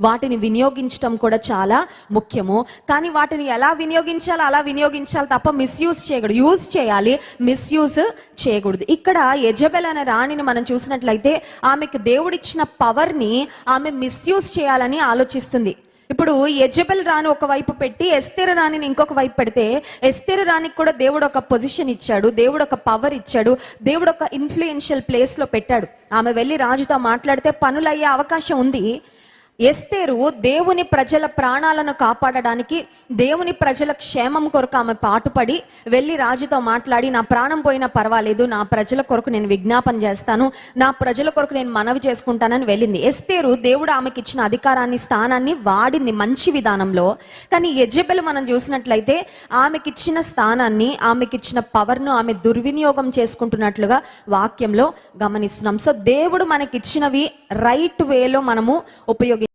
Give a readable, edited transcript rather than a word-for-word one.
వాటిని వినియోగించడం కూడా చాలా ముఖ్యము. కానీ వాటిని ఎలా వినియోగించాలో అలా వినియోగించాలి తప్ప మిస్యూజ్ చేయకూడదు. యూజ్ చేయాలి, మిస్యూజ్ చేయకూడదు. ఇక్కడ యెజబెల్ అనే రాణిని మనం చూసినట్లయితే ఆమెకు దేవుడిచ్చిన పవర్ని ఆమె మిస్యూజ్ చేయాలని ఆలోచిస్తుంది. ఇప్పుడు యెజబెల్ రాణి ఒకవైపు పెట్టి ఎస్తేరు రాణిని ఇంకొక వైపు పెడితే, ఎస్తేరు రాణికి కూడా దేవుడు ఒక పొజిషన్ ఇచ్చాడు, దేవుడు ఒక పవర్ ఇచ్చాడు, దేవుడు ఒక ఇన్ఫ్లుయెన్షియల్ ప్లేస్లో పెట్టాడు. ఆమె వెళ్ళి రాజుతో మాట్లాడితే పనులయ్యే అవకాశం ఉంది. ఎస్తేరు దేవుని ప్రజల ప్రాణాలను కాపాడడానికి, దేవుని ప్రజల క్షేమం కొరకు ఆమె పాటుపడి వెళ్ళి రాజుతో మాట్లాడి, నా ప్రాణం పోయినా పర్వాలేదు, నా ప్రజల కొరకు నేను విజ్ఞాపన చేస్తాను, నా ప్రజల కొరకు నేను మనవి చేసుకుంటానని వెళ్ళింది. ఎస్తేరు దేవుడు ఆమెకి ఇచ్చిన అధికారాన్ని, స్థానాన్ని వాడింది మంచి విధానంలో. కానీ యెజబెల్ మనం చూసినట్లయితే ఆమెకిచ్చిన స్థానాన్ని, ఆమెకిచ్చిన పవర్ను ఆమె దుర్వినియోగం చేసుకుంటున్నట్లుగా వాక్యంలో గమనిస్తున్నాం. సో దేవుడు మనకిచ్చినవి రైట్ వేలో మనము ఉపయోగించాలి.